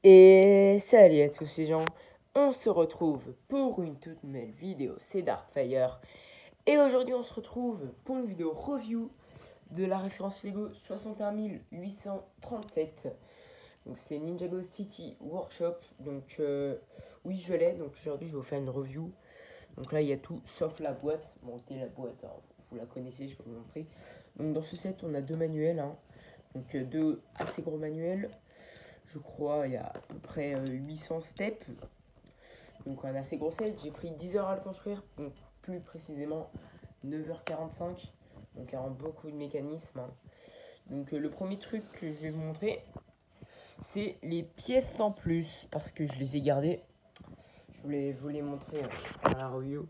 Et salut à tous les gens, on se retrouve pour une toute nouvelle vidéo, c'est Darkfire. Et aujourd'hui on se retrouve pour une vidéo review de la référence Lego 61837. Donc c'est Ninjago City Workshop, donc oui je l'ai, donc aujourd'hui je vais vous faire une review. Donc là il y a tout sauf la boîte, montez la boîte, alors, vous la connaissez, je peux vous montrer. Donc dans ce set on a deux manuels, donc deux assez gros manuels. Je crois il y a à peu près 800 steps. Donc un assez gros set. J'ai pris 10 heures à le construire, donc plus précisément 9h45. Donc il y a beaucoup de mécanismes. Donc le premier truc que je vais vous montrer, c'est les pièces en plus, parce que je les ai gardées. Je voulais vous les montrer dans la review.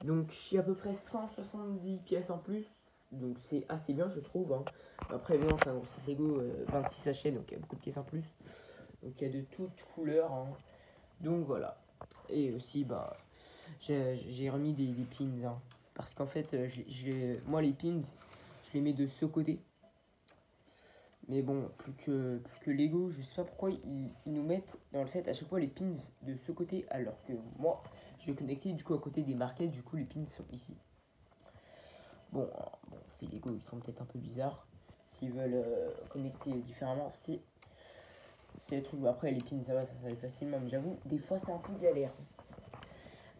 Donc il y a à peu près 170 pièces en plus. Donc c'est assez bien je trouve. Après évidemment c'est un gros set Lego, 26 sachets, donc il y a beaucoup de pièces en plus. Donc il y a de toutes couleurs. Donc voilà. Et aussi j'ai remis des pins. Parce qu'en fait moi les pins je les mets de ce côté. Mais bon, plus que Lego, je sais pas pourquoi ils nous mettent dans le set à chaque fois les pins de ce côté, alors que moi je vais connecter du coup à côté des marquettes, du coup les pins sont ici. Bon, c'est Lego, ils sont peut-être un peu bizarres. S'ils veulent connecter différemment, c'est les trucs. Après les pins ça va aller facilement, mais j'avoue, des fois c'est un peu galère.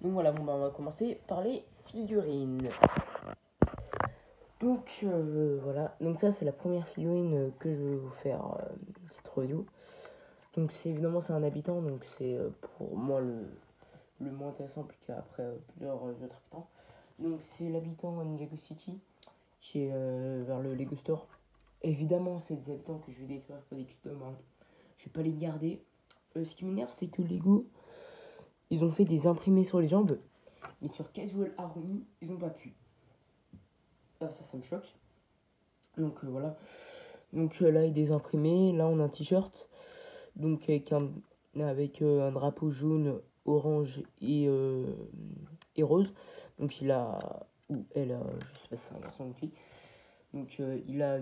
Donc voilà, on va commencer par les figurines. Donc voilà, donc ça c'est la première figurine que je vais vous faire cette review. Donc c'est évidemment c'est un habitant, donc c'est pour moi le moins intéressant plus qu'après plusieurs autres habitants. Donc c'est l'habitant Ninjago City qui est vers le Lego Store. Évidemment c'est des habitants que je vais détruire pour des customs. Je vais pas les garder. Ce qui m'énerve c'est que Lego ils ont fait des imprimés sur les jambes, mais sur Casual Army ils ont pas pu. Ah, ça me choque. Donc voilà. Donc là, il est désimprimé. Là, on a un t-shirt. Donc avec un drapeau jaune, orange et rose. Donc il a. Ou elle a. Je sais pas si c'est un garçon ou une fille. Donc il a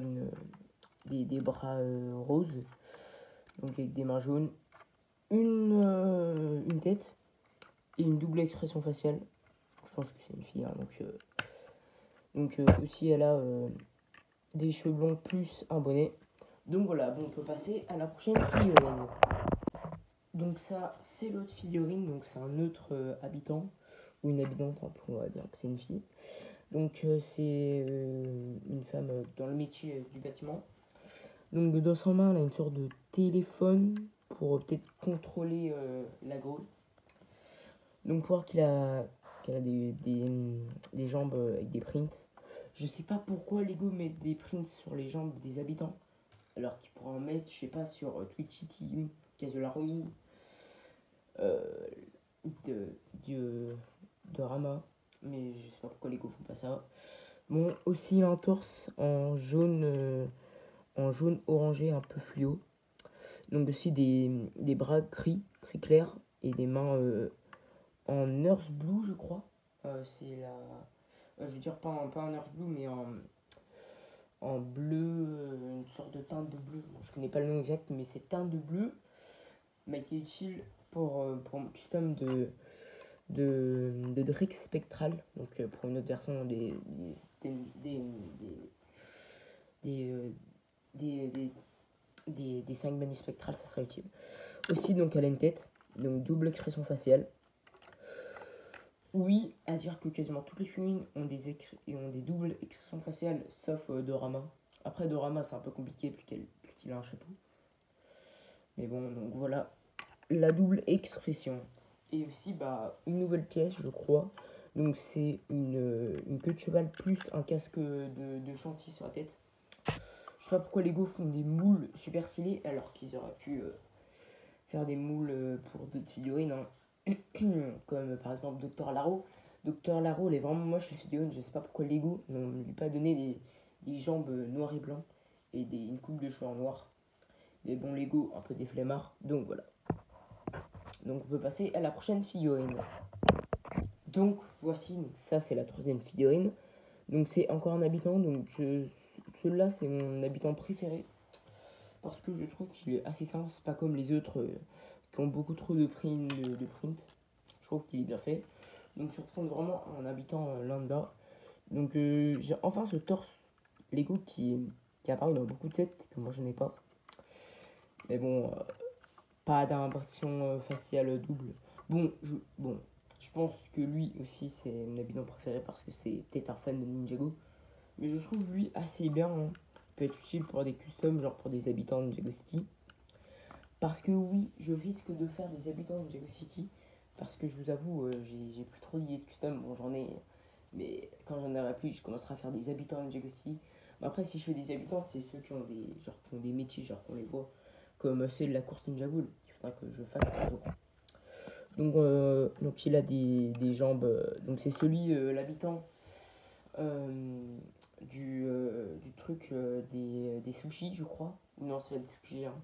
des bras roses. Donc avec des mains jaunes. Une tête. Et une double expression faciale. Je pense que c'est une fille. Donc aussi, elle a des cheveux blonds plus un bonnet. Donc voilà, bon, on peut passer à la prochaine figurine. Donc ça, c'est l'autre figurine, donc c'est un autre habitant, ou une habitante, on va dire que c'est une fille. Donc c'est une femme dans le métier du bâtiment. Donc dans sa main, elle a une sorte de téléphone pour peut-être contrôler la grue. Donc pour voir qu'elle a des jambes avec des prints. Je sais pas pourquoi Lego met des prints sur les jambes des habitants. Alors qu'ils pourraient en mettre, je sais pas, sur Twitch City, Casolari, euh, de, de, de Rama. Mais je sais pas pourquoi Lego font pas ça. Bon, aussi un torse en jaune orangé un peu fluo. Donc aussi des bras gris clair et des mains en Nurse Blue, je crois. C'est la. Je veux dire, pas en Nurse Blue, mais en bleu, une sorte de teinte de bleu. Bon, je connais pas le nom exact, mais cette teinte de bleu m'a été utile pour mon custom de Drix Spectral. Donc pour une autre version des, des, des, des, des, des 5 manus spectrales, ça serait utile. Aussi, donc elle a une tête, donc double expression faciale. Oui, à dire que quasiment toutes les figurines ont des doubles expressions faciales, sauf Dorama. Après, Dorama, c'est un peu compliqué plus qu'il a un chapeau. Mais bon, donc voilà, la double expression. Et aussi, une nouvelle pièce, je crois. Donc c'est une queue de cheval plus un casque de chantier sur la tête. Je sais pas pourquoi Lego font des moules super stylés alors qu'ils auraient pu faire des moules pour d'autres figurines. Comme par exemple Dr Laro. Dr Laro, elle est vraiment moche les figurines. Je sais pas pourquoi Lego ne lui pas donné des jambes noires et blancs et une coupe de cheveux en noir. Mais bon, Lego, un peu des flemmards. Donc voilà. Donc on peut passer à la prochaine figurine. Donc voici, ça c'est la troisième figurine. Donc c'est encore un habitant. Donc celui-là c'est mon habitant préféré. parce que je trouve qu'il est assez simple. C'est pas comme les autres qui ont beaucoup trop de print. Je trouve qu'il est bien fait. Donc tu retrouves vraiment un habitant lambda. Donc j'ai enfin ce torse Lego qui apparaît dans beaucoup de sets que moi je n'ai pas. Mais bon, pas d'impression faciale double. Je pense que lui aussi c'est mon habitant préféré parce que c'est peut-être un fan de Ninjago. Mais je trouve lui assez bien. Hein. Il peut être utile pour des customs, genre pour des habitants de Ninjago City. Parce que oui, je risque de faire des habitants de Ninjago City. Parce que je vous avoue, j'ai plus trop d'idées de custom. Bon, j'en ai. Mais quand j'en aurai plus, je commencerai à faire des habitants de Ninjago City. Mais après, si je fais des habitants, c'est ceux qui ont des métiers, genre qu'on les voit. Comme ceux de la course Ninjago. Il faudra que je fasse un jour. Donc il a des jambes. Donc c'est celui, l'habitant du truc des sushis, je crois. Non, c'est pas des sushis, hein.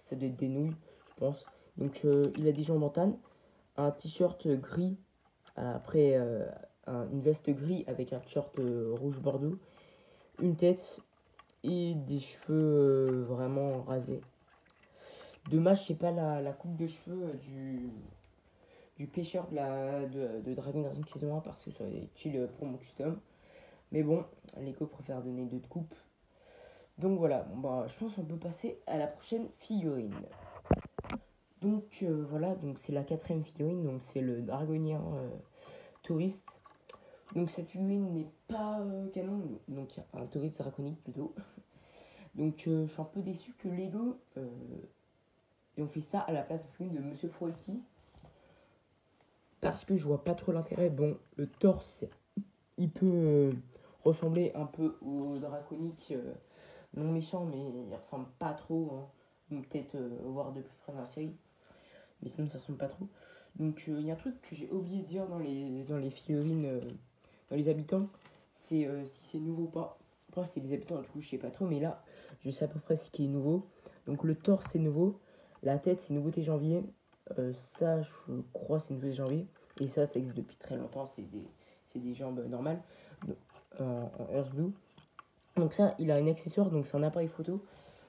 Ça doit être des nouilles, je pense. Donc il a des jambes en tanne, un t-shirt gris, après une veste gris avec un t-shirt rouge bordeaux, une tête et des cheveux vraiment rasés. Dommage, c'est pas la coupe de cheveux du pêcheur de Dragon Rising saison 1 parce que ça aurait été utile pour mon custom. Mais bon, Lego préfère donner d'autres coupes. Donc voilà, bon, bah, je pense qu'on peut passer à la prochaine figurine. Donc voilà, donc c'est la 4ème figurine, donc c'est le dragonien touriste. Donc cette figurine n'est pas canon, donc un touriste draconique plutôt. Donc je suis un peu déçu que Lego et on fait ça à la place de figurine de Monsieur Frolty. Parce que je vois pas trop l'intérêt. Bon, le torse, il peut ressembler un peu au draconique non méchant, mais il ressemble pas trop. Hein. Donc peut-être voir de plus près dans la série. Mais sinon ça ressemble pas trop. Donc il y a un truc que j'ai oublié de dire dans les figurines, dans les habitants, c'est si c'est nouveau ou pas. Après c'est les habitants, du coup je sais pas trop, mais là je sais à peu près ce qui est nouveau. Donc le torse c'est nouveau, la tête c'est nouveauté janvier, ça je crois c'est nouveauté janvier, et ça existe depuis très longtemps, c'est des jambes normales en Earth Blue. Donc ça il a un accessoire, donc c'est un appareil photo.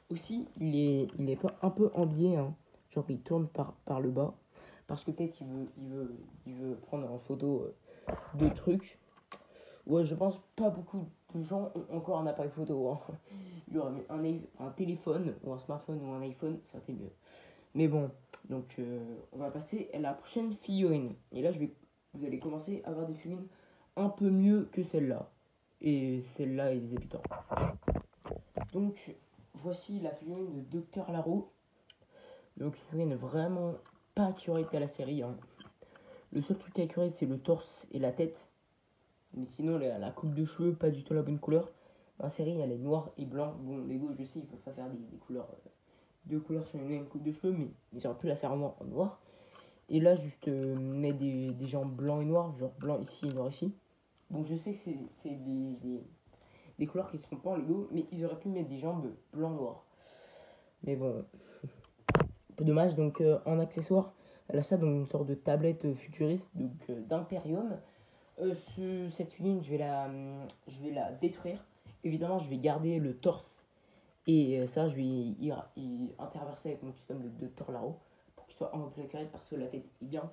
Aussi il est pas un peu en biais, hein. Genre il tourne par le bas. Parce que peut-être il veut prendre en photo deux trucs. Ouais, je pense pas beaucoup de gens ont encore un appareil photo. Hein. Il aurait mis un téléphone ou un smartphone ou un iPhone, ça aurait été mieux. Mais bon, donc on va passer à la prochaine figurine. Et là, vous allez commencer à avoir des figurines un peu mieux que celle-là. Et celle-là et des habitants. Donc, voici la figurine de Docteur Laro. Donc, une figurine vraiment pas accurate à la série. Hein. Le seul truc accurate, c'est le torse et la tête. Mais sinon, la coupe de cheveux, pas du tout la bonne couleur. Dans la série, elle est noire et blanc. Bon, Lego, je sais, ils peuvent pas faire des couleurs, deux couleurs sur une même coupe de cheveux, mais ils auraient pu la faire en noir. Et là, juste mettre des jambes blancs et noirs, genre blanc ici et noir ici. Bon, je sais que c'est des couleurs qui seront pas en Lego, mais ils auraient pu mettre des jambes blanc-noir. Mais bon, un peu dommage. Donc, en accessoire, elle a ça, donc une sorte de tablette futuriste, donc d'Imperium. Cette figurine, je vais la détruire. Évidemment, je vais garder le torse. Et ça, je vais y interverser avec mon custom de Dr. Laro. Pour qu'il soit un peu plus accurate parce que la tête est bien.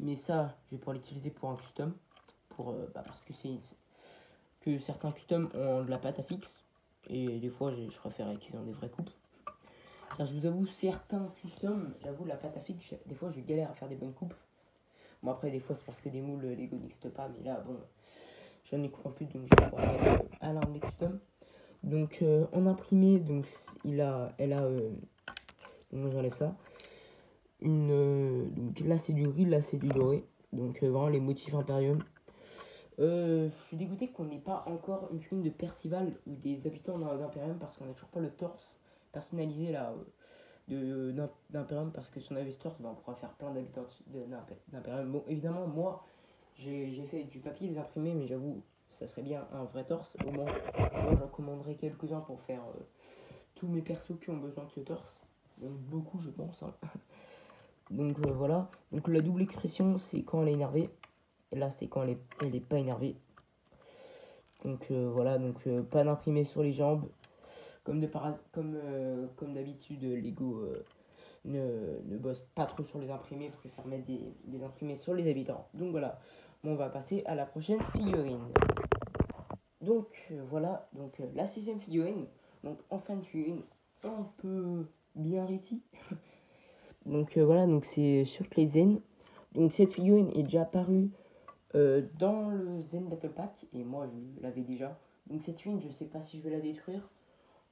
Mais ça, je vais pouvoir l'utiliser pour un custom. Parce que certains customs ont de la pâte à fixe. Et des fois, je préfère qu'ils aient des vraies coupes. Car je vous avoue, certains customs, j'avoue, la pâte à fixe, des fois, je galère à faire des bonnes coupes. Bon, après, des fois, c'est parce que des moules Lego n'existent pas, mais là, bon, j'en ai coupé plus, donc je vais pouvoir mettre à l'arme des custom. Donc, en imprimé, donc, donc j'enlève ça. Donc là, c'est du gris, là, c'est du doré. Donc, vraiment, les motifs Imperium. Je suis dégoûté qu'on n'ait pas encore une figurine de Percival ou des habitants d'Imperium parce qu'on n'a toujours pas le torse personnalisé là d'Imperium parce que si on avait ce torse, on pourra faire plein d'habitants d'Imperium. Bon, évidemment, moi j'ai fait du papier les imprimer, mais j'avoue, ça serait bien un vrai torse. Au moins, moi j'en commanderai quelques-uns pour faire tous mes persos qui ont besoin de ce torse. Donc, beaucoup, je pense. Hein. Donc voilà. Donc la double expression, c'est quand elle est énervée. Et là, c'est quand elle est pas énervée. Donc voilà, donc pas d'imprimé sur les jambes. Comme d'habitude, Lego ne bosse pas trop sur les imprimés, préfère mettre des imprimés sur les habitants. Donc voilà, bon, on va passer à la prochaine figurine. Donc voilà, la 6ème figurine, donc enfin une figurine un peu bien réussie. Donc voilà, donc c'est sur les Zen. Donc cette figurine est déjà apparue dans le Zen Battle Pack, et moi je l'avais déjà. Donc cette figurine, je sais pas si je vais la détruire.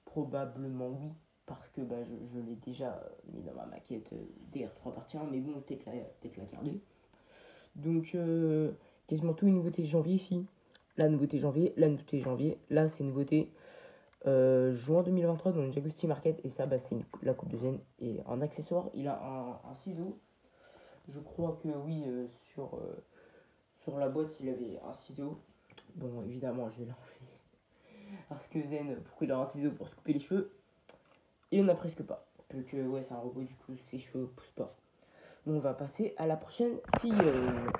Probablement oui, parce que je l'ai déjà mis dans ma maquette DR3 partie 1, mais bon, peut-être la garder. Donc quasiment tout une nouveauté janvier ici. La nouveauté janvier, là c'est nouveauté juin 2023 dans le Jagusti Market, et ça c'est la coupe de Zen. Et en accessoire, il a un ciseau. Je crois que oui, sur la boîte il avait un ciseau. Bon, évidemment je vais l'enlever, parce que Zen, pourquoi il a un ciseau pour se couper les cheveux? Il en a presque pas. Vu que ouais, c'est un robot, du coup ses cheveux poussent pas. On va passer à la prochaine figurine.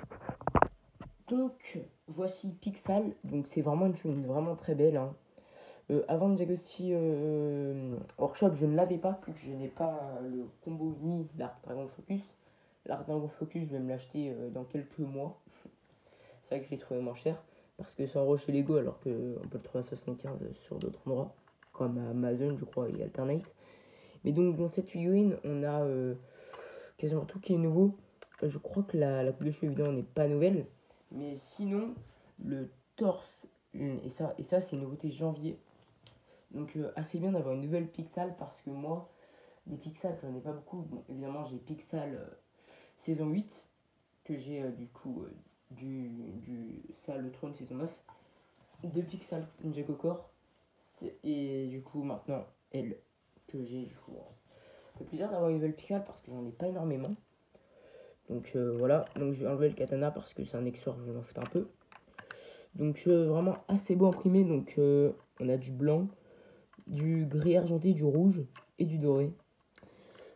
Donc voici Pixal. Donc c'est vraiment une figurine vraiment très belle, hein. Avant le Jagusti Workshop, je ne l'avais pas, vu que je n'ai pas le combo ni l'Arc Dragon Focus. L'Arc Dragon Focus, je vais me l'acheter dans quelques mois. C'est vrai que je l'ai trouvé moins cher, parce que c'est en gros chez Lego, alors qu'on peut le trouver à 75 sur d'autres endroits, comme Amazon, je crois, et Alternate. Mais donc dans cette figurine, on a quasiment tout qui est nouveau. Je crois que la coupe de cheveux évidemment n'est pas nouvelle, mais sinon le torse, et ça c'est une nouveauté janvier. Donc assez bien d'avoir une nouvelle Pixal, parce que moi des Pixal j'en ai pas beaucoup. Bon, évidemment j'ai Pixal saison 8, que j'ai du coup du ça le trône saison 9, de Pixal Ninjago Core, et du coup maintenant elle, que j'ai du coup. Ça fait plaisir d'avoir une nouvelle Pixal, parce que j'en ai pas énormément. Donc voilà, donc je vais enlever le katana parce que c'est un accessoire, je m'en fous un peu. Donc vraiment assez beau imprimé. Donc on a du blanc, du gris argenté, du rouge et du doré.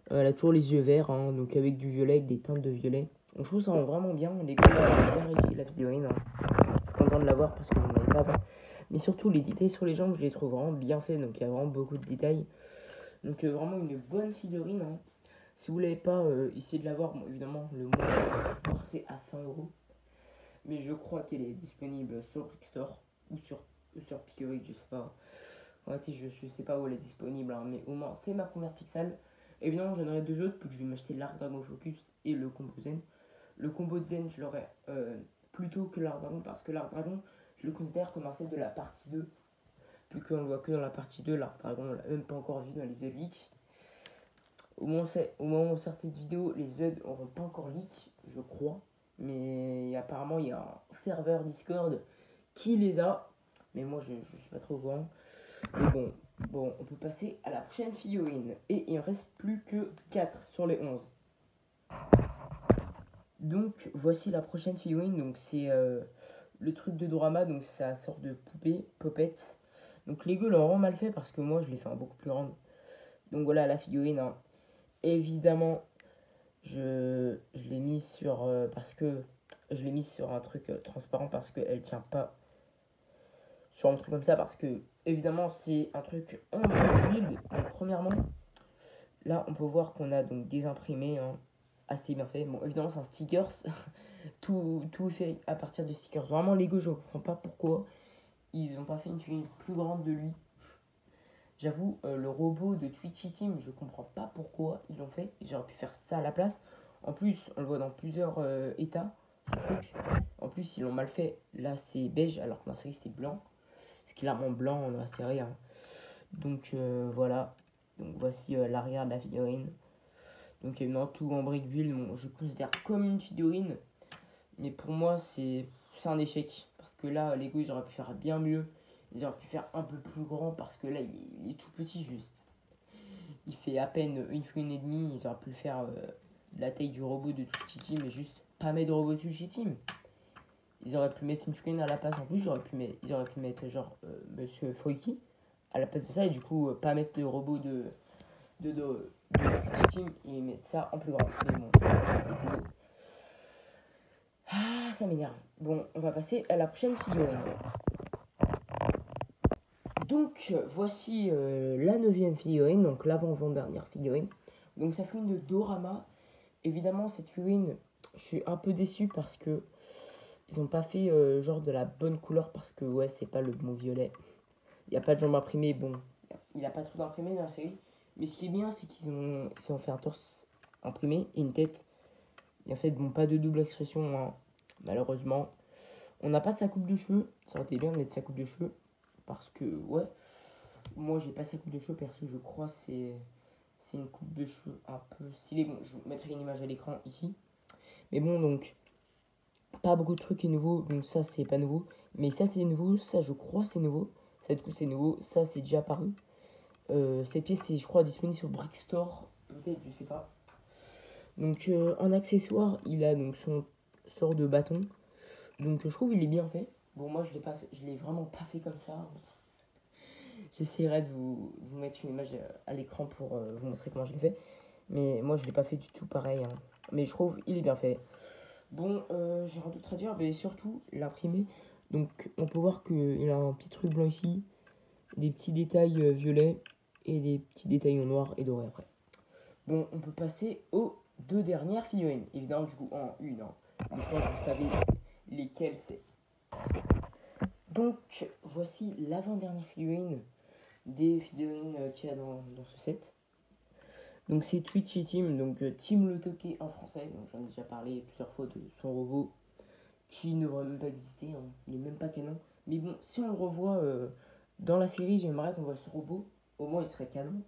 Elle a toujours les yeux verts, hein, donc avec du violet, avec des teintes de violet. Donc je trouve ça rend vraiment bien. Les gars, bien réussi la figurine, hein. Je suis content de l'avoir parce que je n'en avais pas avant. Mais surtout les détails sur les jambes, je les trouve vraiment bien faits. Donc il y a vraiment beaucoup de détails. Donc vraiment une bonne figurine, hein. Si vous l'avez pas, essayez de l'avoir. Bon, évidemment, le moins c'est à 100 €. Mais je crois qu'elle est disponible sur Brickstore ou sur Pickerick, je sais pas. En fait, je sais pas où elle est disponible, hein, mais au moins c'est ma première Pixel. Évidemment, j'en aurai deux autres, puis je vais m'acheter l'Arc Dragon Focus et le combo Zen. Le combo de Zen, je l'aurai plutôt que l'Arc Dragon, parce que l'Arc Dragon, je le considère comme un set de la partie 2. Vu qu'on le voit que dans la partie 2, l'Arc Dragon, on l'a même pas encore vu dans les deux leaks. Au moment où on sort cette vidéo, les Z n'auront pas encore leak, je crois. Mais apparemment, il y a un serveur Discord qui les a. Mais moi, je suis pas trop au courant. Mais bon, on peut passer à la prochaine figurine. Et il ne reste plus que 4 sur les 11. Donc, voici la prochaine figurine. Donc, c'est le truc de Dorama. Donc, ça sort de poupée, Popette. Donc, Lego l'a vraiment mal fait, parce que moi, je l'ai fait un beaucoup plus grande. Donc, voilà la figurine, hein. Évidemment, je l'ai mis sur parce que je l'ai mis sur un truc transparent, parce qu'elle tient pas sur un truc comme ça, parce que évidemment c'est un truc en build. Donc premièrement, là on peut voir qu'on a donc des imprimés, hein, assez bien fait. Bon, évidemment c'est un stickers. tout est fait à partir de stickers. Vraiment Lego, je comprends pas pourquoi ils n'ont pas fait une figurine plus grande de lui. J'avoue, le robot de Twitchy Team, je comprends pas pourquoi ils l'ont fait. Ils auraient pu faire ça à la place. En plus, on le voit dans plusieurs états, ce truc. En plus, ils l'ont mal fait. Là, c'est beige, alors que dans la série, c'est blanc. C'est clairement blanc dans la série, hein. Donc, voilà. Donc, voici l'arrière de la figurine. Donc, évidemment, tout en brique build. Bon, je considère comme une figurine. Mais pour moi, c'est un échec. Parce que là, Lego, ils auraient pu faire bien mieux. Ils auraient pu faire un peu plus grand, parce que là, il est tout petit juste. Il fait à peine une figurine et demie. Ils auraient pu le faire de la taille du robot de Twitchy Team, mais juste pas mettre de robot de Twitchy Team. Ils auraient pu mettre une figurine à la place. En plus, ils auraient pu mettre genre Monsieur Freaky à la place de ça, et du coup, pas mettre le robot de Twitchy Team, et mettre ça en plus grand. Mais bon, ça m'énerve. Bon, on va passer à la prochaine figurine. Donc voici la 9e figurine, donc l'avant-dernière figurine. Donc ça figurine de Dorama. Évidemment cette figurine, je suis un peu déçu parce que ils n'ont pas fait genre de la bonne couleur parce que ouais c'est pas le bon violet. Il n'y a pas de jambes imprimées, bon, il a pas trop d'imprimés dans la série. Mais ce qui est bien c'est ils ont fait un torse imprimé et une tête. Et en fait bon pas de double expression hein, malheureusement. On n'a pas sa coupe de cheveux, ça aurait été bien de mettre sa coupe de cheveux. Parce que ouais, moi j'ai pas sa coupe de cheveux perso je crois c'est une coupe de cheveux un peu stylée. Bon je vous mettrai une image à l'écran ici. Mais bon donc pas beaucoup de trucs est nouveau, donc ça c'est pas nouveau. Mais ça c'est nouveau, ça je crois c'est nouveau. Ça du coup c'est nouveau, ça c'est déjà apparu. Cette pièce est je crois disponible sur Brickstore, peut-être je sais pas. Donc en accessoire il a donc son sort de bâton. Donc je trouve il est bien fait. Bon moi je l'ai pas fait, je l'ai vraiment pas fait comme ça. J'essaierai de vous mettre une image à l'écran pour vous montrer comment je l'ai fait. Mais moi je l'ai pas fait du tout pareil. Hein. Mais je trouve il est bien fait. Bon, j'ai rien d'autre à dire, mais surtout l'imprimé. Donc on peut voir qu'il a un petit truc blanc ici, des petits détails violets et des petits détails en noir et doré après. Bon, on peut passer aux deux dernières figurines. Évidemment, du coup, en une. Hein. Mais je pense que vous savez lesquelles c'est. Donc, voici l'avant-dernière figurine des figurines qu'il y a dans ce set. Donc c'est Twitchy Team, donc Team Le Toqué en français. Donc j'en ai déjà parlé plusieurs fois de son robot qui ne devrait même pas exister, hein. Il n'est même pas canon. Mais bon, si on le revoit dans la série, j'aimerais qu'on voit ce robot. Au moins il serait canon.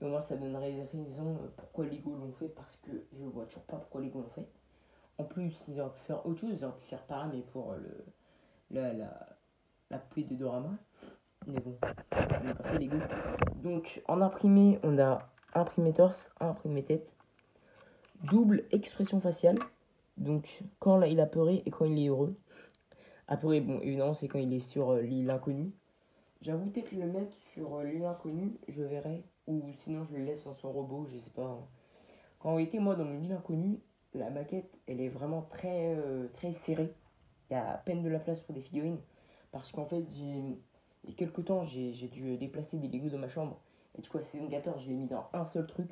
Et au moins ça donnerait des raisons pourquoi Lego l'ont fait, parce que je vois toujours pas pourquoi Lego l'ont fait. En plus, ils auraient pu faire autre chose, ils auraient pu faire pareil, mais pour la pluie de Dorama. Mais bon, on n'a pas fait Lego. Donc en imprimé, on a imprimé torse, imprimé tête, double expression faciale. Donc quand il a peuré et quand il est heureux. Apeuré, bon évidemment c'est quand il est sur l'île inconnue. J'avoue peut-être le mettre sur l'île inconnue, je verrai. Ou sinon je le laisse dans son robot, je sais pas. Hein. Quand en réalité moi dans mon île inconnue, la maquette elle est vraiment très serrée. Il y a à peine de la place pour des figurines. Parce qu'en fait il y a quelques temps j'ai dû déplacer des Legos dans ma chambre. Et du coup la saison 14 je l'ai mis dans un seul truc.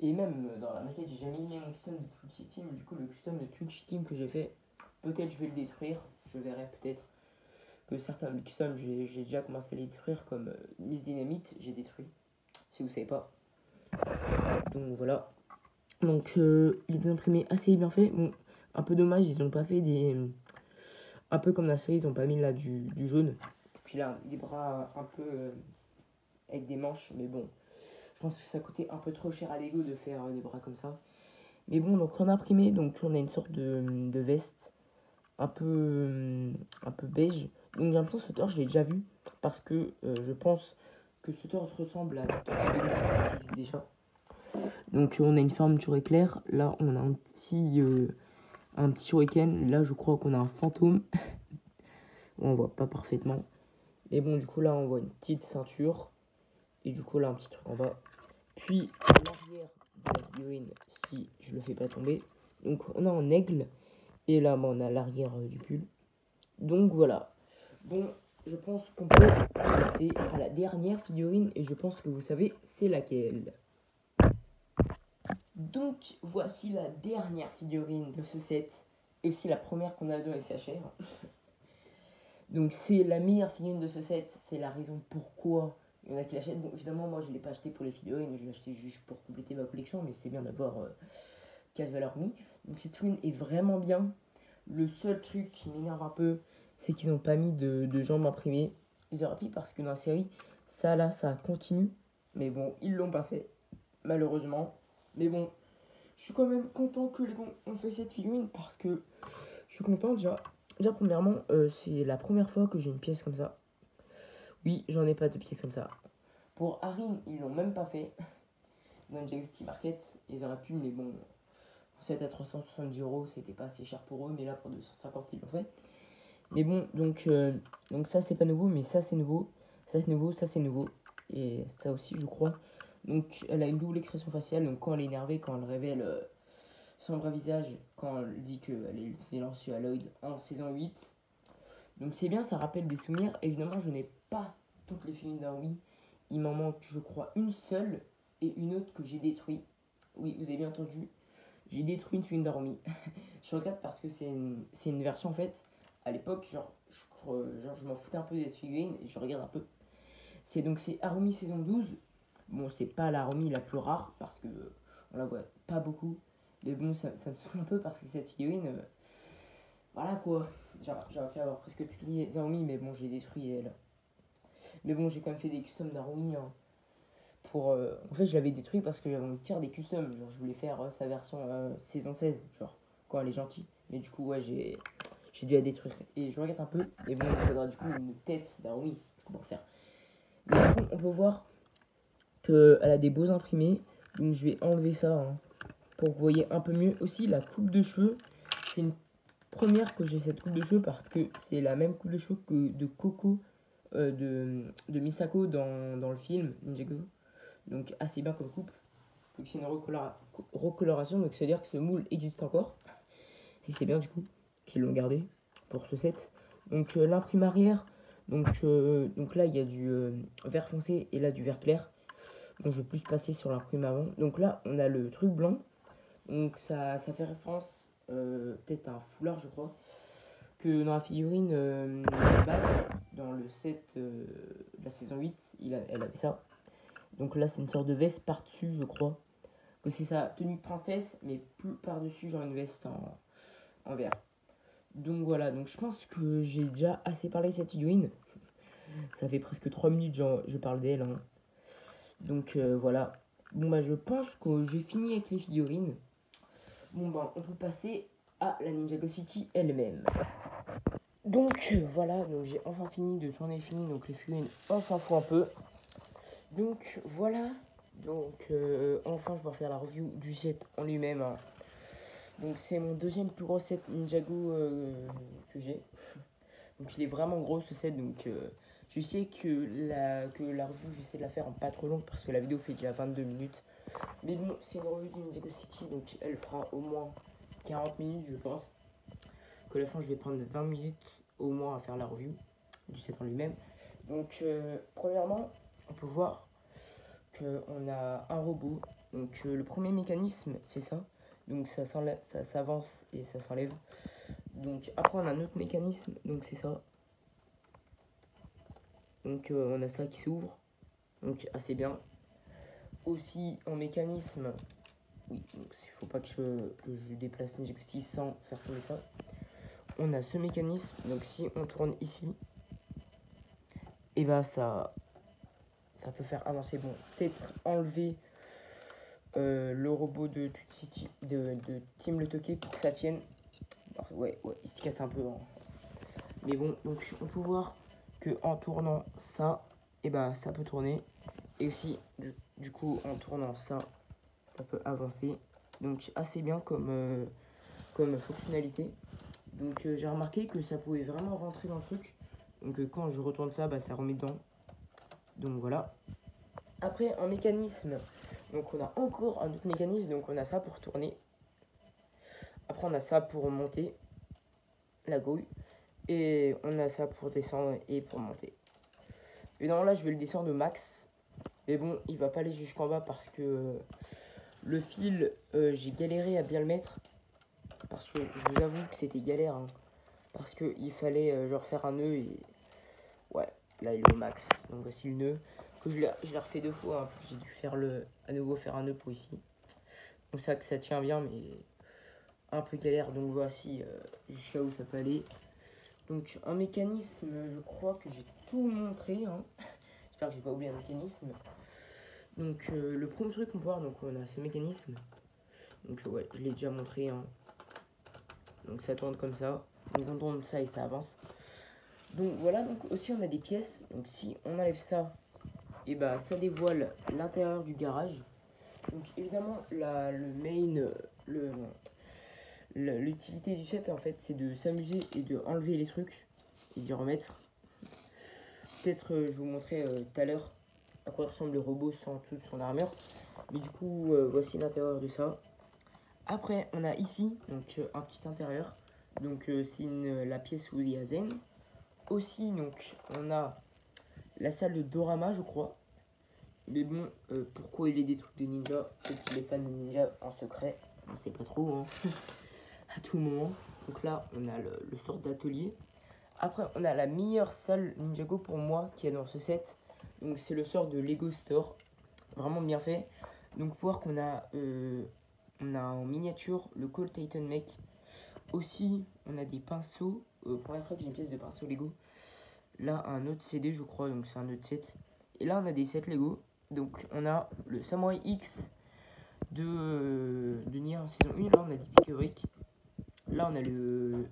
Et même dans la maquette j'ai jamais mis mon custom de Twitchy Team. Du coup le custom de Twitchy Team que j'ai fait, peut-être je vais le détruire. Je verrai peut-être que certains custom j'ai déjà commencé à les détruire comme Miss Dynamite j'ai détruit. Si vous savez pas. Donc voilà. Donc il est imprimé assez bien fait. Bon, un peu dommage ils ont pas fait des... Un peu comme la série ils ont pas mis là du jaune. Puis là des bras un peu avec des manches. Mais bon, je pense que ça coûtait un peu trop cher à Lego de faire des bras comme ça. Mais bon, donc on a imprimé, donc on a une sorte de veste un peu beige. Donc j'ai l'impression que ce torse, je l'ai déjà vu, parce que je pense que ce torse ressemble à des torses Lego qui existent déjà. Donc on a une fermeture éclair, là on a un petit shuriken, là je crois qu'on a un fantôme. On voit pas parfaitement. Mais bon, du coup là on voit une petite ceinture, et du coup là un petit truc en bas. Puis à l'arrière de la figurine, si je le fais pas tomber, donc on a un aigle. Et là, on a l'arrière du pull. Donc voilà. Bon, je pense qu'on peut passer à la dernière figurine. Et je pense que vous savez, c'est laquelle. Donc, voici la dernière figurine de ce set. Et aussi la première qu'on a dans SHR. Donc, c'est la meilleure figurine de ce set. C'est la raison pourquoi il y en a qui l'achètent. Bon, évidemment, moi, je ne l'ai pas acheté pour les figurines. Je l'ai acheté juste pour compléter ma collection. Mais c'est bien d'avoir 15 valeurs mis. Donc, cette figurine est vraiment bien. Le seul truc qui m'énerve un peu, c'est qu'ils n'ont pas mis de jambes imprimées. Ils auraient pu parce que dans la série, ça là, ça continue. Mais bon, ils l'ont pas fait, malheureusement. Mais bon, je suis quand même content que les gars ont fait cette figurine parce que je suis content déjà. Déjà, premièrement, c'est la première fois que j'ai une pièce comme ça. Oui, j'en ai pas de pièces comme ça. Pour Harim, ils l'ont même pas fait. Dans le City Market, ils auraient pu, mais bon, 7 à 370 euros, c'était pas assez cher pour eux, mais là pour 250 ils l'ont fait. Mais bon, donc ça c'est pas nouveau, mais ça c'est nouveau, ça c'est nouveau, ça c'est nouveau, et ça aussi je crois. Donc elle a une double expression faciale, donc quand elle est énervée, quand elle révèle son vrai visage, quand elle dit qu'elle est silencieux à Lloyd en saison 8. Donc c'est bien, ça rappelle des souvenirs. Évidemment, je n'ai pas toutes les figurines d'Harumi. Il m'en manque, je crois, une seule et une autre que j'ai détruite. Oui, vous avez bien entendu. J'ai détruit une figurine d'Harumi. Je regrette parce que c'est une version en fait. À l'époque, genre, je m'en foutais un peu des figurines et je regarde un peu. C'est Harumi saison 12. Bon, c'est pas la Harumi la plus rare parce que on la voit pas beaucoup. Mais bon, ça me saoule un peu parce que cette figurine, voilà quoi. J'aurais pu avoir presque toutes les Harumi, mais bon, j'ai détruit elle. Mais bon, j'ai quand même fait des customs d'Harumi. Hein, en fait, je l'avais détruit parce que j'avais envie de faire des customs. Genre, je voulais faire sa version saison 16, genre, quand elle est gentille. Mais du coup, ouais, j'ai dû la détruire. Et je regarde un peu. Et bon, il faudra du coup une tête d'Harumi, du coup, pour faire. Mais du coup, on peut voir qu'elle a des beaux imprimés. Donc, je vais enlever ça hein, pour que vous voyez un peu mieux. Aussi, la coupe de cheveux, c'est une première que j'ai cette coupe de cheveux parce que c'est la même coupe de cheveux que de Coco de Misako dans le film Ninjago. Donc assez bien comme coupe. Donc c'est une recoloration, donc c'est à dire que ce moule existe encore. Et c'est bien du coup qu'ils l'ont gardé pour ce set. Donc l'imprime arrière, donc là il y a du vert foncé et là du vert clair. Donc je vais plus passer sur l'imprime avant. Donc là on a le truc blanc. Donc ça fait référence peut-être à un foulard je crois. Que dans la figurine de base, dans le set de la saison 8, elle avait ça. Donc là, c'est une sorte de veste par-dessus, je crois. Que c'est sa tenue de princesse, mais plus par-dessus, genre une veste en vert. Donc voilà, donc je pense que j'ai déjà assez parlé de cette figurine. Ça fait presque 3 minutes genre, je parle d'elle. Hein. Donc voilà. Bon bah je pense que j'ai fini avec les figurines. Bon bah on peut passer à la Ninjago City elle-même. Donc voilà, donc j'ai enfin fini de tourner le film, donc les figurines on s'en fout un peu. Donc voilà, donc enfin je vais faire la review du set en lui-même. Hein. Donc c'est mon deuxième plus gros set Ninjago que j'ai. Donc il est vraiment gros ce set, donc je sais que la review je vais essayer de la faire en pas trop longue parce que la vidéo fait déjà 22 minutes. Mais bon, c'est une review de Ninjago City, donc elle fera au moins 40 minutes je pense. Que la fin je vais prendre 20 minutes au moins à faire la review du set en lui-même. Donc premièrement, on peut voir qu'on a un robot. Donc le premier mécanisme, c'est ça. Donc ça s'avance et ça s'enlève. Donc après on a un autre mécanisme, donc c'est ça. Donc on a ça qui s'ouvre, donc assez bien. Aussi en mécanisme, oui, donc il faut pas que je déplace une G6 sans faire tomber ça. On a ce mécanisme, donc si on tourne ici, et bah ça peut faire avancer. Bon, peut-être enlever le robot de Team Le Toqué pour que ça tienne. Alors, ouais, il se casse un peu. Hein. Mais bon, donc on peut voir que en tournant ça, et bah ça peut tourner. Et aussi, du coup, en tournant ça, ça peut avancer. Donc assez bien comme fonctionnalité. Donc j'ai remarqué que ça pouvait vraiment rentrer dans le truc. Donc quand je retourne ça, bah, ça remet dedans. Donc voilà. Après, en mécanisme, donc on a encore un autre mécanisme. Donc on a ça pour tourner. Après, on a ça pour monter la grouille. Et on a ça pour descendre et pour monter. Évidemment, là, je vais le descendre au max. Mais bon, il va pas aller jusqu'en bas parce que le fil, j'ai galéré à bien le mettre. Parce que je vous avoue que c'était galère. Hein, parce qu'il fallait genre faire un nœud et... Ouais, là, il est au max. Donc voici le nœud. Que je l'ai refait 2 fois. Hein, j'ai dû faire à nouveau faire un nœud pour ici. Donc ça que ça tient bien, mais un peu galère. Donc voici jusqu'à où ça peut aller. Donc un mécanisme, je crois que j'ai tout montré. Hein. J'espère que j'ai pas oublié un mécanisme. Donc le premier truc qu'on peut voir, donc on a ce mécanisme. Donc ouais, je l'ai déjà montré. Hein. Donc ça tourne comme ça. Donc on tourne ça et ça avance. Donc voilà, donc aussi on a des pièces. Donc si on enlève ça, et bah ça dévoile l'intérieur du garage. Donc évidemment le main, l'utilité du set en fait c'est de s'amuser et de enlever les trucs et d'y remettre. Peut-être je vais vous montrer tout à l'heure à quoi ressemble le robot sans toute son armure. Mais du coup voici l'intérieur de ça. Après on a ici donc un petit intérieur. Donc c'est la pièce où il y a Zen. Aussi, donc, on a la salle de Dorama, je crois. Mais bon, pourquoi il est des trucs de ninja? Peut-être qu'il est fan de ninja en secret. On sait pas trop, hein. À tout moment. Donc là, on a le sort d'atelier. Après, on a la meilleure salle Ninjago pour moi qui est dans ce set. Donc c'est le sort de Lego Store. Vraiment bien fait. Donc pour voir qu'on a, on a en miniature le Cold Titan Mech. Aussi, on a des pinceaux. Première fois que j'ai une pièce de pinceau Lego. Là, un autre CD, je crois. Donc c'est un autre set. Et là, on a des sets Lego. Donc on a le Samurai X de Nier en saison 1. Là, on a des pique-briques. Là, on a le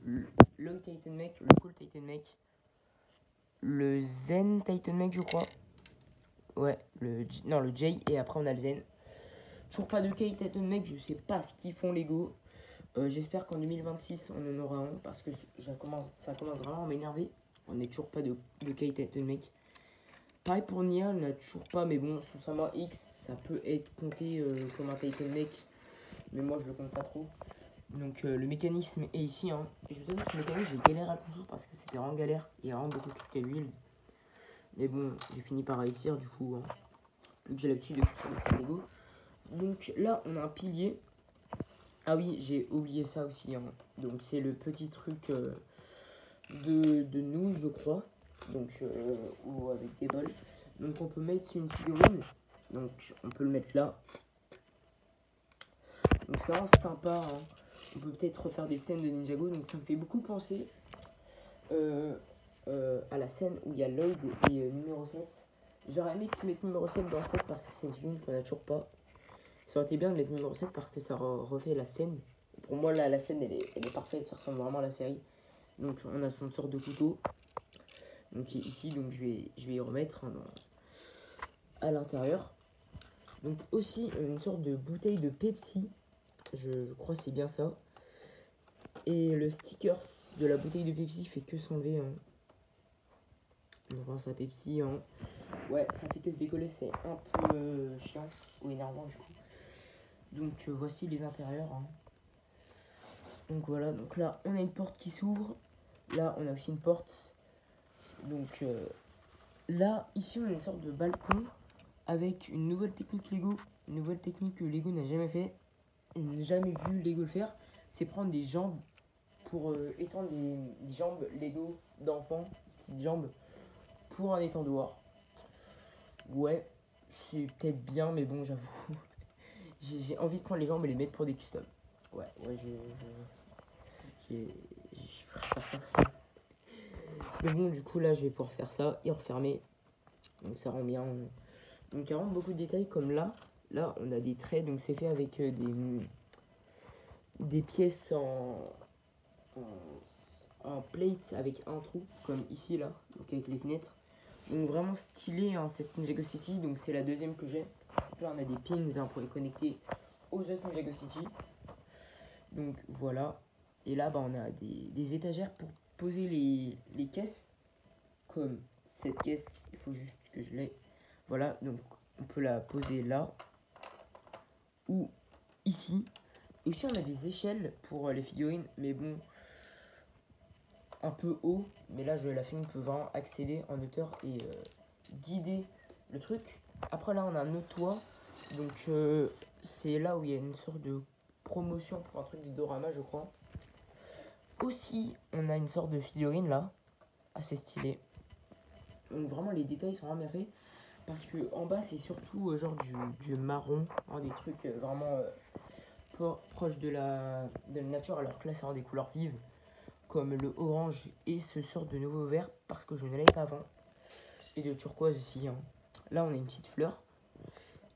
Long Titan Mech, le Cool Titan Mech, le Zen Titan Mech, je crois. Ouais, le J, et après on a le Zen. Toujours pas de K Titan Mech, je sais pas ce qu'ils font Lego. J'espère qu'en 2026 on en aura un parce que ça commence vraiment à m'énerver. On n'est toujours pas de K Titan Mech. Pareil pour Nia, on n'a toujours pas, mais bon, son Samurai X, ça peut être compté comme un Titan Mech, mais moi je le compte pas trop. Donc le mécanisme est ici, hein. Et je vous avoue, ce mécanisme, j'ai galéré à le construire parce que c'était vraiment galère. Il y a vraiment beaucoup de trucs à l'huile. Mais bon, j'ai fini par réussir du coup, hein. Vu que j'ai l'habitude de construire des Lego. Donc là, on a un pilier. Ah oui, j'ai oublié ça aussi, hein. Donc c'est le petit truc de nouilles, je crois. Donc, ou avec des bols. Donc on peut mettre une figurine. Donc on peut le mettre là. Donc c'est vraiment sympa, hein. On peut peut-être refaire des scènes de Ninjago. Donc ça me fait beaucoup penser à la scène où il y a Lloyd et numéro 7. J'aurais aimé qu'ils mettent numéro 7 dans le 7 parce que c'est une figurine qu'on a toujours pas. Ça aurait été bien de mettre numéro 7 parce que ça refait la scène. Pour moi, là, la scène, elle est parfaite. Ça ressemble vraiment à la série. Donc on a son sorte de couteau. Donc ici, donc je vais y remettre, hein, à l'intérieur. Donc aussi une sorte de bouteille de Pepsi. Je crois que c'est bien ça. Et le sticker de la bouteille de Pepsi fait que s'enlever, hein. On pense à Pepsi, hein. Ouais, ça fait que se décoller, c'est un peu chiant ou énervant du coup. Donc voici les intérieurs, hein. Donc voilà, donc là on a une porte qui s'ouvre. Là on a aussi une porte. Donc là, ici on a une sorte de balcon avec une nouvelle technique Lego. Une nouvelle technique que Lego n'a jamais fait. Il n'a jamais vu Lego le faire. C'est prendre des jambes pour étendre des jambes Lego d'enfants, petites jambes, pour un étendoir. Ouais, c'est peut-être bien, mais bon, j'avoue, j'ai envie de prendre les jambes et les mettre pour des customs. Ouais, je préfère ça. Mais bon, du coup, là, je vais pouvoir faire ça et refermer. Donc, ça rend bien. Donc, il y a vraiment beaucoup de détails, comme là. Là, on a des traits, donc c'est fait avec des pièces en plate avec un trou, comme ici, là, donc avec les fenêtres. Donc vraiment stylé, hein, cette Ninjago City. Donc c'est la deuxième que j'ai. Là on a des pins, hein, pour les connecter aux autres Ninjago City. Donc voilà. Et là bah, on a des étagères pour poser les caisses. Comme cette caisse, il faut juste que je l'ai. Voilà, donc on peut la poser là. Ou ici. Et aussi on a des échelles pour les figurines. Mais bon, un peu haut. Mais là la figurine peut vraiment accéder en hauteur et guider le truc. Après là on a un autre toit. Donc c'est là où il y a une sorte de promotion pour un truc de Dorama, je crois. Aussi on a une sorte de figurine là, assez stylée. Donc vraiment les détails sont vraiment bien faits. Parce que en bas c'est surtout genre du marron, hein, des trucs vraiment proches de la nature. Alors que là c'est vraiment des couleurs vives, comme le orange et ce sort de nouveau vert, parce que je ne l'avais pas avant. Et de turquoise aussi, hein. Là on a une petite fleur.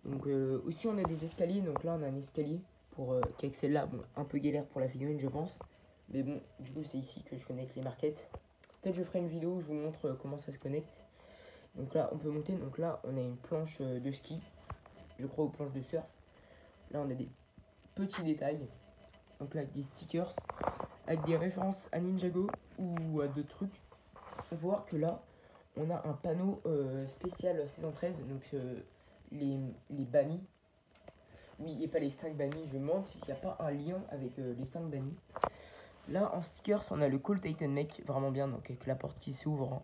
Donc aussi on a des escaliers. Donc là on a un escalier pour qu'avec celle-là, bon, un peu galère pour la figurine je pense. Mais bon, du coup c'est ici que je connecte les marquettes. Peut-être je ferai une vidéo où je vous montre comment ça se connecte. Donc là on peut monter. Donc là on a une planche de ski, je crois, aux planches de surf. Là on a des petits détails. Donc là avec des stickers, avec des références à Ninjago ou à d'autres trucs. On peut voir que là on a un panneau spécial saison 13. Donc les bannis. Oui, et pas les 5 bannis, je me demande s'il n'y a pas un lien avec les 5 bannis. Là, en stickers, on a le Cold Titan Mech, vraiment bien, donc avec la porte qui s'ouvre. Hein.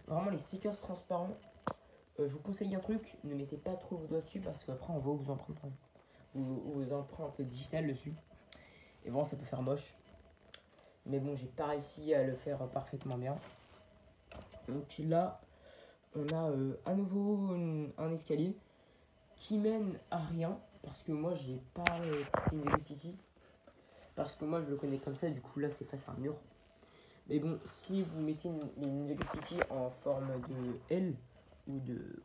Vraiment, les stickers transparents. Je vous conseille un truc, ne mettez pas trop vos doigts dessus parce qu'après, on voit vos empreintes digitales dessus. Et bon, ça peut faire moche. Mais bon, j'ai pas réussi à le faire parfaitement bien. Donc là, on a à nouveau un escalier qui mène à rien. Parce que moi, j'ai pas pris une City. Parce que moi, je le connais comme ça. Du coup, là, c'est face à un mur. Mais bon, si vous mettez une Lego City en forme de L ou de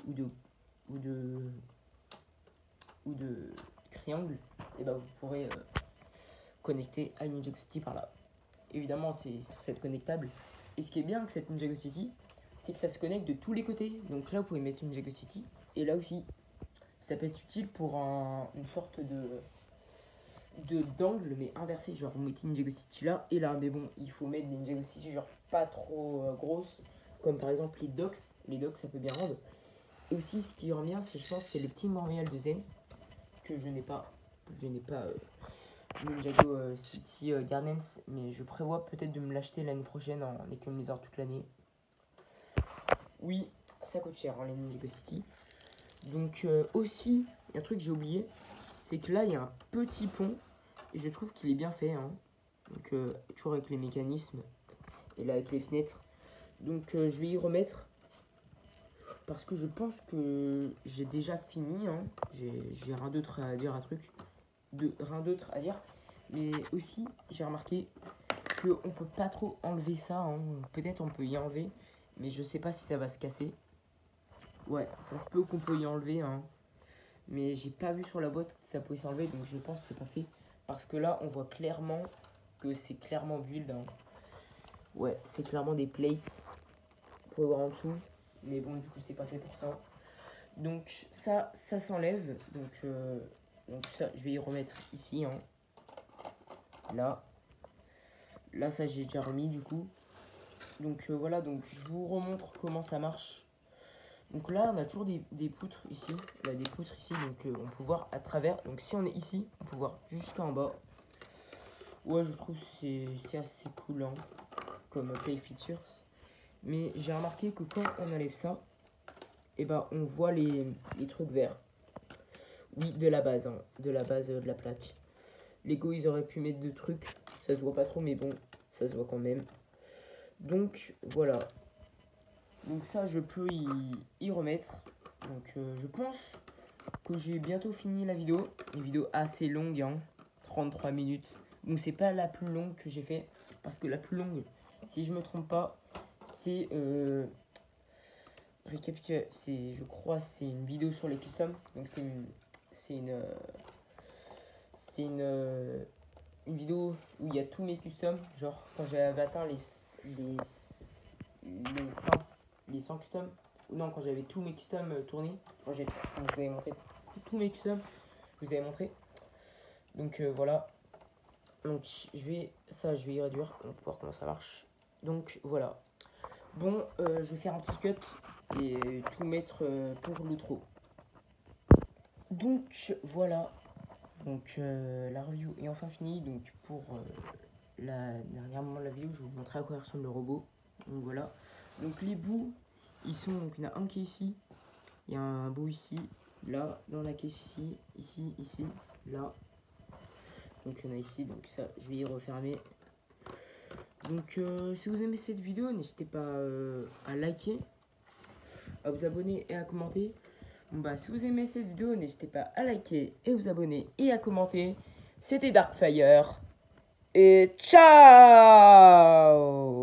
triangle, et ben vous pourrez connecter à une Ninjago City par là. Évidemment, c'est connectable. Et ce qui est bien avec cette Ninjago City, c'est que ça se connecte de tous les côtés. Donc là, vous pouvez mettre une Ninjago City. Et là aussi, ça peut être utile pour une sorte d'angle, mais inversé. Genre, vous mettez une Ninjago City là et là. Mais bon, il faut mettre des Ninjago City genre pas trop grosses. Comme par exemple les docks. Les docks, ça peut bien rendre. Et aussi, ce qui revient, c'est, je pense, c'est le petit Montréal de Zen. Que je n'ai pas. Je n'ai pas Ninjago City Gardens, mais je prévois peut-être de me l'acheter l'année prochaine en économisant toute l'année. Oui, ça coûte cher, hein, les Ninjago City. Donc aussi, il y a un truc que j'ai oublié, c'est que là, il y a un petit pont, et je trouve qu'il est bien fait. Hein. Donc toujours avec les mécanismes, et là avec les fenêtres. Donc je vais y remettre, parce que je pense que j'ai déjà fini. Hein. J'ai rien d'autre à dire, rien d'autre à dire. Mais aussi, j'ai remarqué qu'on peut pas trop enlever ça. Hein. Peut-être on peut y enlever, mais je sais pas si ça va se casser. Ouais, ça se peut qu'on peut y enlever. Hein. Mais j'ai pas vu sur la boîte que ça pouvait s'enlever, donc je pense que c'est pas fait. Parce que là, on voit clairement que c'est clairement build. Hein. Ouais, c'est clairement des plates. Vous pouvez voir en dessous. Mais bon, du coup, c'est pas fait pour ça. Donc ça s'enlève. Donc ça, je vais y remettre ici. Hein. Là, ça j'ai déjà remis du coup. Donc voilà, donc je vous remontre comment ça marche. Donc là, on a toujours des poutres ici. On a des poutres ici, donc on peut voir à travers. Donc si on est ici, on peut voir jusqu'en bas. Ouais, je trouve que c'est assez cool hein, comme play features. Mais j'ai remarqué que quand on enlève ça, et ben on voit les trucs verts. Oui, de la base, hein, de la base de la plaque. Lego, ils auraient pu mettre deux trucs. Ça se voit pas trop, mais bon, ça se voit quand même. Donc voilà. Donc ça, je peux y remettre. Donc je pense que j'ai bientôt fini la vidéo. Une vidéo assez longue, hein, 33 minutes. Donc c'est pas la plus longue que j'ai fait. Parce que la plus longue, si je me trompe pas, c'est... je crois c'est une vidéo sur les customs. Donc c'est une vidéo où il y a tous mes customs. Genre quand j'avais atteint les 100 customs. Ou non, quand j'avais tous mes customs tournés. Quand je vous avais montré tous mes customs. Je vous avais montré. Donc voilà. Donc je vais y réduire. On va voir comment ça marche. Donc voilà. Bon, je vais faire un petit cut. Et tout mettre pour l'outro. Donc voilà. Donc la review est enfin finie. Donc pour la dernière moment de la vidéo, je vais vous montrer à quoi ressemble le robot. Donc voilà. Donc les bouts, ils sont. Donc il y en a un qui est ici. Il y a un bout ici. Là, dans la caisse ici. Ici, là. Donc il y en a ici. Donc ça, je vais y refermer. Donc si vous aimez cette vidéo, n'hésitez pas à liker, à vous abonner et à commenter. Bon bah si vous aimez cette vidéo, n'hésitez pas à liker et vous abonner et à commenter. C'était Darkfire et ciao.